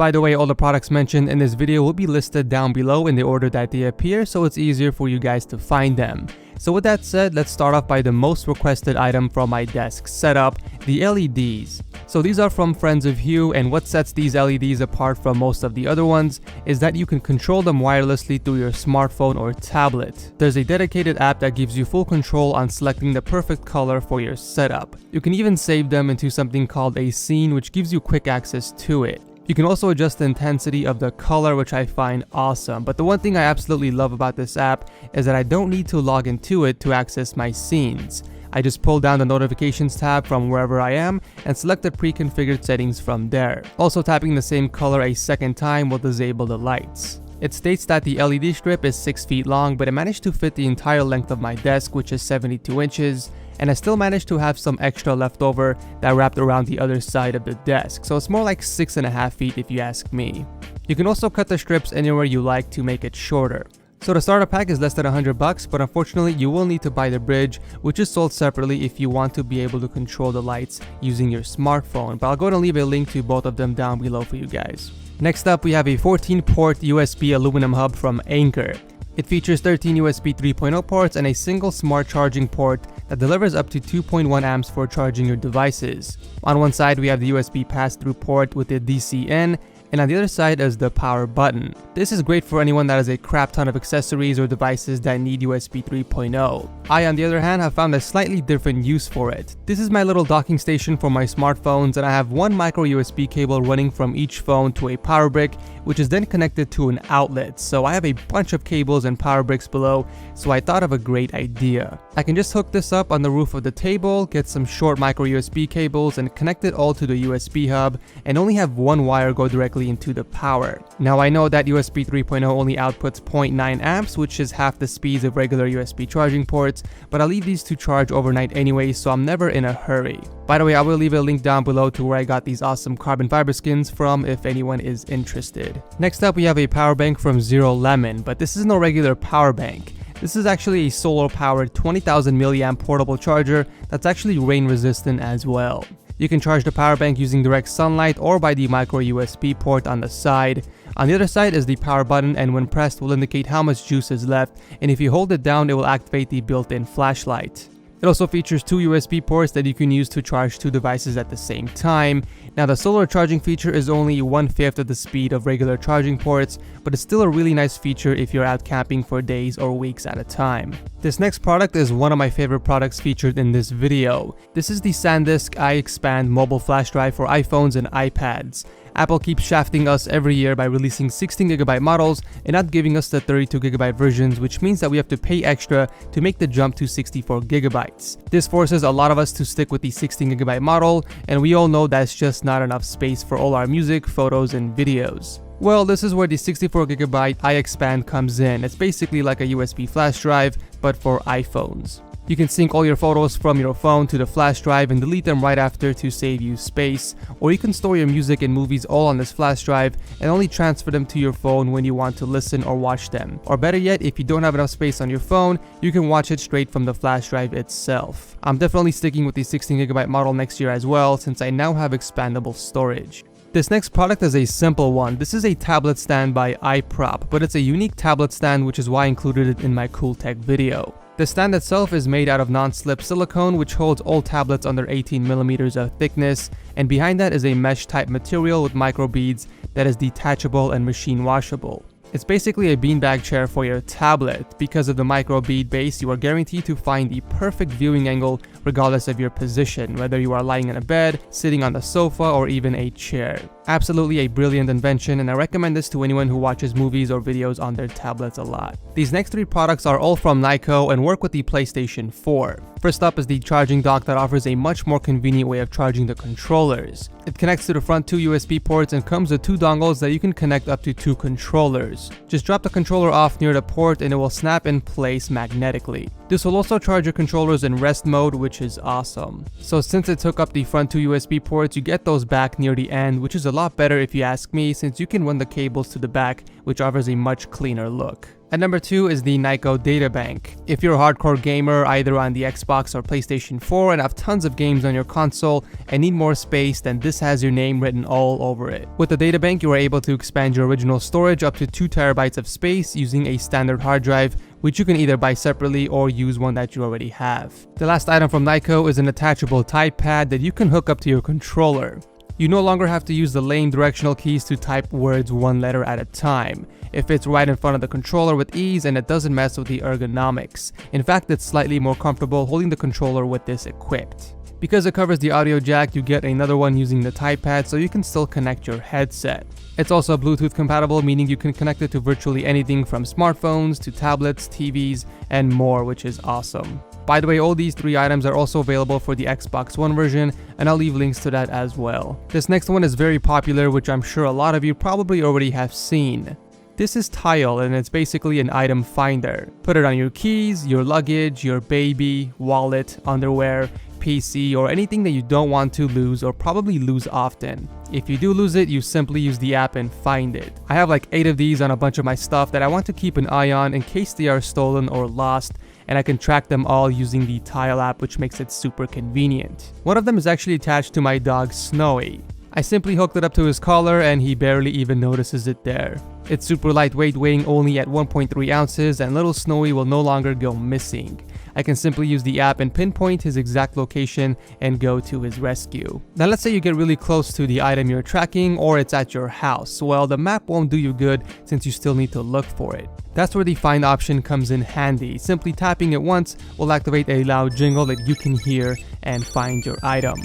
By the way, all the products mentioned in this video will be listed down below in the order that they appear, so it's easier for you guys to find them. So with that said, let's start off by the most requested item from my desk setup, the LEDs. So these are from friends of Hue, and what sets these LEDs apart from most of the other ones is that you can control them wirelessly through your smartphone or tablet. There's a dedicated app that gives you full control on selecting the perfect color for your setup. You can even save them into something called a scene, which gives you quick access to it. You can also adjust the intensity of the color, which I find awesome. But the one thing I absolutely love about this app is that I don't need to log into it to access my scenes. I just pull down the notifications tab from wherever I am and select the pre-configured settings from there. Also, tapping the same color a second time will disable the lights. It states that the LED strip is 6 feet long, but it managed to fit the entire length of my desk, which is 72 inches, and I still managed to have some extra left over that wrapped around the other side of the desk, so it's more like 6.5 feet if you ask me. You can also cut the strips anywhere you like to make it shorter. So the starter pack is less than $100, but unfortunately you will need to buy the bridge, which is sold separately if you want to be able to control the lights using your smartphone, but I'll go ahead and leave a link to both of them down below for you guys. Next up, we have a 14-port USB aluminum hub from Anker. It features 13 USB 3.0 ports and a single smart charging port that delivers up to 2.1 amps for charging your devices. On one side, we have the USB pass-through port with the DC-in, and on the other side is the power button. This is great for anyone that has a crap ton of accessories or devices that need USB 3.0. I, on the other hand, have found a slightly different use for it. This is my little docking station for my smartphones, and I have one micro USB cable running from each phone to a power brick, which is then connected to an outlet. So I have a bunch of cables and power bricks below, so I thought of a great idea. I can just hook this up on the roof of the table, get some short micro USB cables and connect it all to the USB hub, and only have one wire go directly into the power. Now I know that USB 3.0 only outputs 0.9 amps, which is half the speeds of regular USB charging ports, but I'll leave these to charge overnight anyway, so I'm never in a hurry. By the way, I will leave a link down below to where I got these awesome carbon fiber skins from if anyone is interested. Next up, we have a power bank from Zero Lemon, but this is no regular power bank. This is actually a solar-powered 20,000 milliamp portable charger that's actually rain resistant as well. You can charge the power bank using direct sunlight or by the micro USB port on the side. On the other side is the power button, and when pressed will indicate how much juice is left, and if you hold it down it will activate the built-in flashlight. It also features 2 USB ports that you can use to charge 2 devices at the same time. Now the solar charging feature is only 1/5 of the speed of regular charging ports, but it's still a really nice feature if you're out camping for days or weeks at a time. This next product is one of my favorite products featured in this video. This is the SanDisk iXpand mobile flash drive for iPhones and iPads. Apple keeps shafting us every year by releasing 16GB models and not giving us the 32GB versions, which means that we have to pay extra to make the jump to 64GB. This forces a lot of us to stick with the 16GB model, and we all know that's just not enough space for all our music, photos, and videos. Well, this is where the 64GB iXpand comes in. It's basically like a USB flash drive, but for iPhones. You can sync all your photos from your phone to the flash drive and delete them right after to save you space, or you can store your music and movies all on this flash drive and only transfer them to your phone when you want to listen or watch them. Or better yet, if you don't have enough space on your phone, you can watch it straight from the flash drive itself. I'm definitely sticking with the 16GB model next year as well, since I now have expandable storage. This next product is a simple one. This is a tablet stand by iProp, but it's a unique tablet stand, which is why I included it in my cool tech video. The stand itself is made out of non-slip silicone, which holds all tablets under 18mm of thickness, and behind that is a mesh type material with micro beads that is detachable and machine washable. It's basically a beanbag chair for your tablet. Because of the micro bead base, you are guaranteed to find the perfect viewing angle regardless of your position, whether you are lying in a bed, sitting on the sofa, or even a chair. Absolutely a brilliant invention, and I recommend this to anyone who watches movies or videos on their tablets a lot. These next 3 products are all from Nyko and work with the PlayStation 4. First up is the charging dock that offers a much more convenient way of charging the controllers. It connects to the front 2 USB ports and comes with 2 dongles that you can connect up to 2 controllers. Just drop the controller off near the port and it will snap in place magnetically. This will also charge your controllers in rest mode, which is awesome. So since it took up the front 2 USB ports, you get those back near the end, which is a lot better if you ask me, since you can run the cables to the back, which offers a much cleaner look. And number 2 is the Nyko Databank. If you're a hardcore gamer either on the Xbox or PlayStation 4 and have tons of games on your console and need more space, then this has your name written all over it. With the Databank, you are able to expand your original storage up to 2 terabytes of space using a standard hard drive, which you can either buy separately or use one that you already have. The last item from Nyko is an attachable type pad that you can hook up to your controller. You no longer have to use the lame directional keys to type words one letter at a time. It fits right in front of the controller with ease and it doesn't mess with the ergonomics. In fact, it's slightly more comfortable holding the controller with this equipped. Because it covers the audio jack, you get another one using the type pad so you can still connect your headset. It's also Bluetooth compatible, meaning you can connect it to virtually anything from smartphones to tablets, TVs, and more, which is awesome. By the way, all these 3 items are also available for the Xbox One version, and I'll leave links to that as well. This next one is very popular, which I'm sure a lot of you probably already have seen. This is Tile, and it's basically an item finder. Put it on your keys, your luggage, your baby, wallet, underwear, PC, or anything that you don't want to lose or probably lose often. If you do lose it, you simply use the app and find it. I have like 8 of these on a bunch of my stuff that I want to keep an eye on in case they are stolen or lost, and I can track them all using the Tile app, which makes it super convenient. One of them is actually attached to my dog Snowy. I simply hooked it up to his collar and he barely even notices it there. It's super lightweight, weighing only at 1.3 ounces, and little Snowy will no longer go missing. I can simply use the app and pinpoint his exact location and go to his rescue. Now let's say you get really close to the item you're tracking or it's at your house. Well, the map won't do you good since you still need to look for it. That's where the find option comes in handy. Simply tapping it once will activate a loud jingle that you can hear and find your item.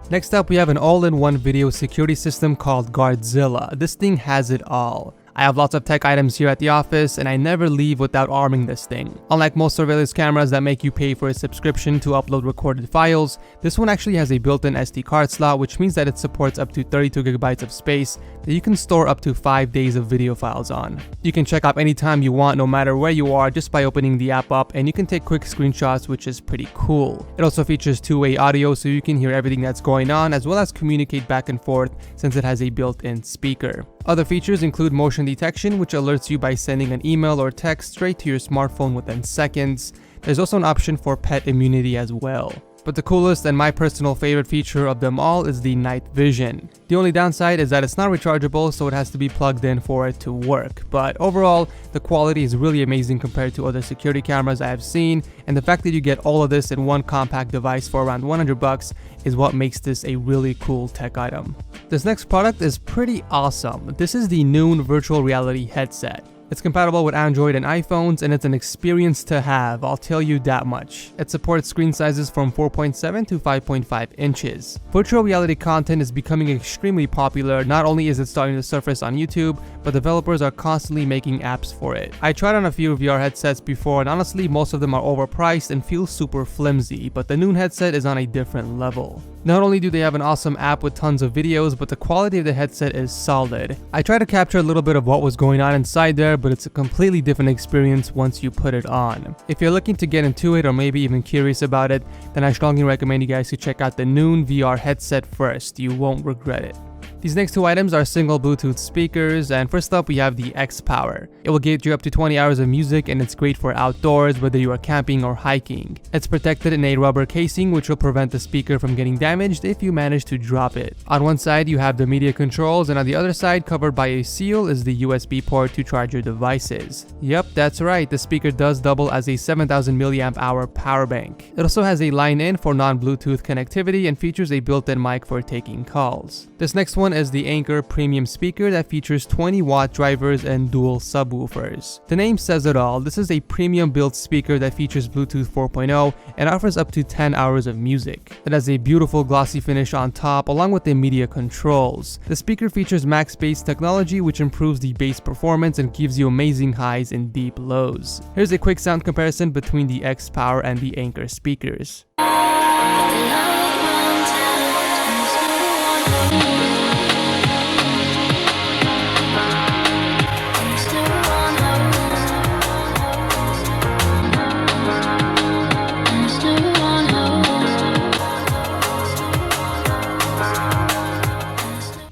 Next up, we have an all-in-one video security system called Guardzilla. This thing has it all. I have lots of tech items here at the office and I never leave without arming this thing. Unlike most surveillance cameras that make you pay for a subscription to upload recorded files, this one actually has a built-in SD card slot, which means that it supports up to 32 gigabytes of space that you can store up to 5 days of video files on. You can check up anytime you want, no matter where you are, just by opening the app up, and you can take quick screenshots, which is pretty cool. It also features two-way audio so you can hear everything that's going on, as well as communicate back and forth since it has a built-in speaker. Other features include motion detection, which alerts you by sending an email or text straight to your smartphone within seconds. There's also an option for pet immunity as well. But the coolest and my personal favorite feature of them all is the night vision. The only downside is that it's not rechargeable, so it has to be plugged in for it to work. But overall, the quality is really amazing compared to other security cameras I have seen, and the fact that you get all of this in one compact device for around $100 is what makes this a really cool tech item. This next product is pretty awesome. This is the Noon virtual reality headset. It's compatible with Android and iPhones, and it's an experience to have, I'll tell you that much. It supports screen sizes from 4.7 to 5.5 inches. Virtual reality content is becoming extremely popular. Not only is it starting to surface on YouTube, but developers are constantly making apps for it. I tried on a few VR headsets before, and honestly most of them are overpriced and feel super flimsy, but the Noon headset is on a different level. Not only do they have an awesome app with tons of videos, but the quality of the headset is solid. I tried to capture a little bit of what was going on inside there, but it's a completely different experience once you put it on. If you're looking to get into it or maybe even curious about it, then I strongly recommend you guys to check out the Noon VR headset first. You won't regret it. These next two items are single Bluetooth speakers, and first up we have the X-Power. It will get you up to 20 hours of music, and it's great for outdoors, whether you are camping or hiking. It's protected in a rubber casing, which will prevent the speaker from getting damaged if you manage to drop it. On one side you have the media controls, and on the other side, covered by a seal, is the USB port to charge your devices. Yep, that's right, the speaker does double as a 7000 mAh power bank. It also has a line-in for non-Bluetooth connectivity and features a built-in mic for taking calls. This next one is the Anker premium speaker that features 20-watt drivers and dual subwoofers. The name says it all. This is a premium built speaker that features Bluetooth 4.0 and offers up to 10 hours of music. It has a beautiful glossy finish on top along with the media controls. The speaker features max bass technology, which improves the bass performance and gives you amazing highs and deep lows. Here's a quick sound comparison between the X-Power and the Anker speakers.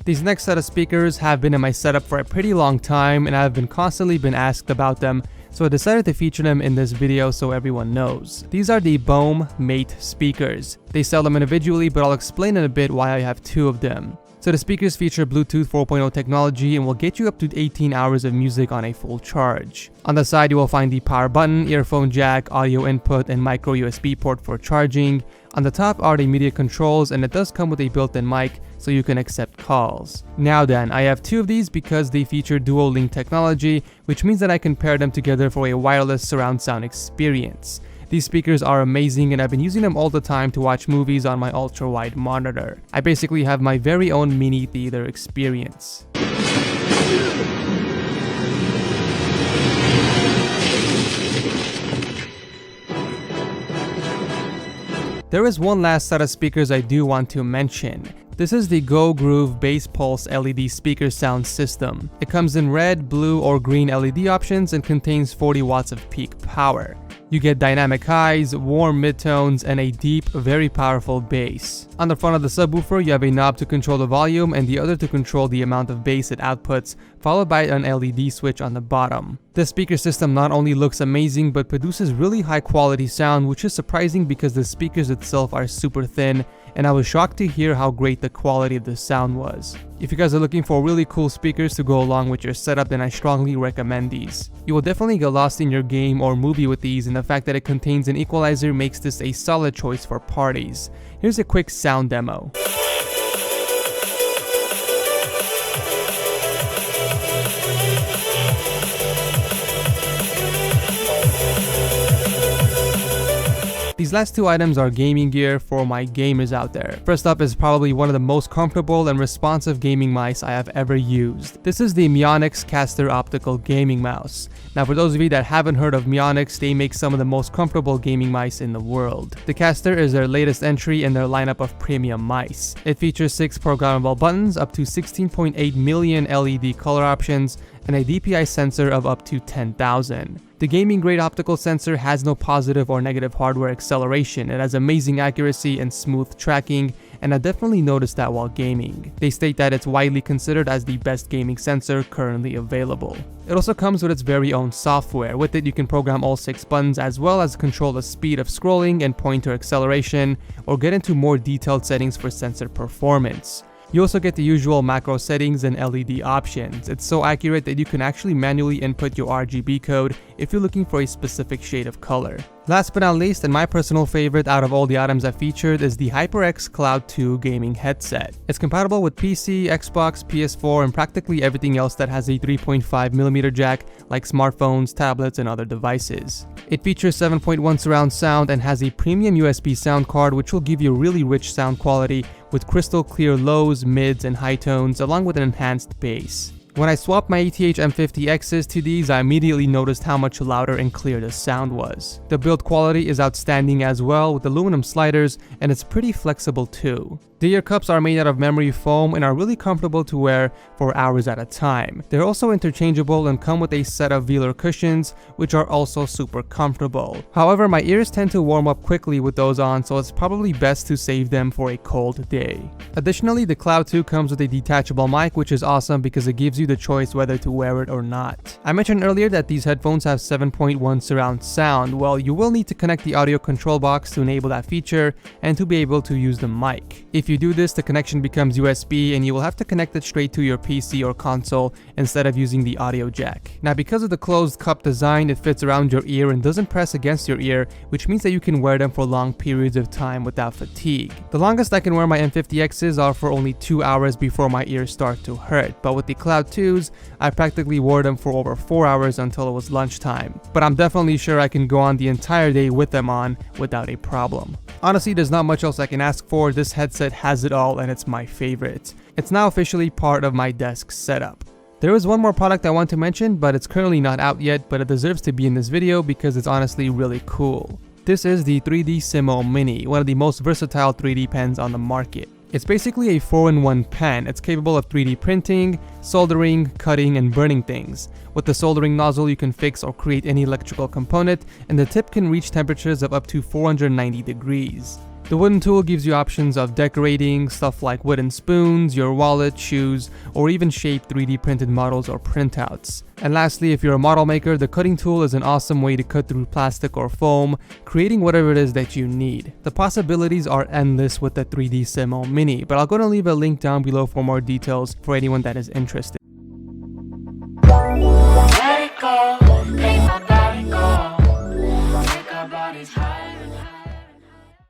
These next set of speakers have been in my setup for a pretty long time, and I've been constantly asked about them, so I decided to feature them in this video so everyone knows. These are the Boom Mate speakers. They sell them individually, but I'll explain in a bit why I have two of them. So the speakers feature Bluetooth 4.0 technology and will get you up to 18 hours of music on a full charge. On the side you will find the power button, earphone jack, audio input, and micro USB port for charging. On the top are the media controls, and it does come with a built-in mic so you can accept calls. Now then, I have two of these because they feature dual link technology, which means that I can pair them together for a wireless surround sound experience. These speakers are amazing, and I've been using them all the time to watch movies on my ultra-wide monitor. I basically have my very own mini theater experience. There is one last set of speakers I do want to mention. This is the Go Groove Bass Pulse LED speaker sound system. It comes in red, blue, or green LED options and contains 40 watts of peak power. You get dynamic highs, warm midtones, and a deep, very powerful bass. On the front of the subwoofer, you have a knob to control the volume and the other to control the amount of bass it outputs, followed by an LED switch on the bottom. This speaker system not only looks amazing but produces really high quality sound, which is surprising because the speakers itself are super thin, and I was shocked to hear how great the quality of the sound was. If you guys are looking for really cool speakers to go along with your setup, then I strongly recommend these. You will definitely get lost in your game or movie with these, and the fact that it contains an equalizer makes this a solid choice for parties. Here's a quick sound demo. These last two items are gaming gear for my gamers out there. First up is probably one of the most comfortable and responsive gaming mice I have ever used. This is the Mionix Caster Optical Gaming Mouse. Now for those of you that haven't heard of Mionix, they make some of the most comfortable gaming mice in the world. The Caster is their latest entry in their lineup of premium mice. It features 6 programmable buttons, up to 16.8 million LED color options, and a DPI sensor of up to 10,000. The gaming grade optical sensor has no positive or negative hardware acceleration. It has amazing accuracy and smooth tracking, and I definitely noticed that while gaming. They state that it's widely considered as the best gaming sensor currently available. It also comes with its very own software. With it, you can program all 6 buttons as well as control the speed of scrolling and pointer acceleration, or get into more detailed settings for sensor performance. You also get the usual macro settings and LED options. It's so accurate that you can actually manually input your RGB code if you're looking for a specific shade of color. Last but not least, and my personal favorite out of all the items I featured, is the HyperX Cloud 2 gaming headset. It's compatible with PC, Xbox, PS4, and practically everything else that has a 3.5mm jack, like smartphones, tablets, and other devices. It features 7.1 surround sound and has a premium USB sound card, which will give you really rich sound quality with crystal clear lows, mids, and high tones, along with an enhanced bass. When I swapped my ETH M50Xs to these, I immediately noticed how much louder and clear the sound was. The build quality is outstanding as well, with aluminum sliders, and it's pretty flexible too. The ear cups are made out of memory foam and are really comfortable to wear for hours at a time. They're also interchangeable and come with a set of velour cushions, which are also super comfortable. However, my ears tend to warm up quickly with those on, so it's probably best to save them for a cold day. Additionally, the Cloud 2 comes with a detachable mic, which is awesome because it gives you the choice whether to wear it or not. I mentioned earlier that these headphones have 7.1 surround sound. Well, you will need to connect the audio control box to enable that feature and to be able to use the mic. If you do this, the connection becomes USB and you will have to connect it straight to your PC or console instead of using the audio jack. Now, because of the closed cup design, it fits around your ear and doesn't press against your ear, which means that you can wear them for long periods of time without fatigue. The longest I can wear my M50Xs are for only 2 hours before my ears start to hurt, but with the Cloud 2s, I practically wore them for over 4 hours until it was lunchtime. But I'm definitely sure I can go on the entire day with them on without a problem. Honestly, there's not much else I can ask for. This headset has it all and it's my favorite. It's now officially part of my desk setup. There is one more product I want to mention, but it's currently not out yet, but it deserves to be in this video because it's honestly really cool. This is the 3D Simo Mini, one of the most versatile 3D pens on the market. It's basically a 4-in-1 pen. It's capable of 3D printing, soldering, cutting, and burning things. With the soldering nozzle, you can fix or create any electrical component, and the tip can reach temperatures of up to 490 degrees. The wooden tool gives you options of decorating, stuff like wooden spoons, your wallet, shoes, or even shaped 3D printed models or printouts. And lastly, if you're a model maker, the cutting tool is an awesome way to cut through plastic or foam, creating whatever it is that you need. The possibilities are endless with the 3D Simo Mini, but I'm going to leave a link down below for more details for anyone that is interested.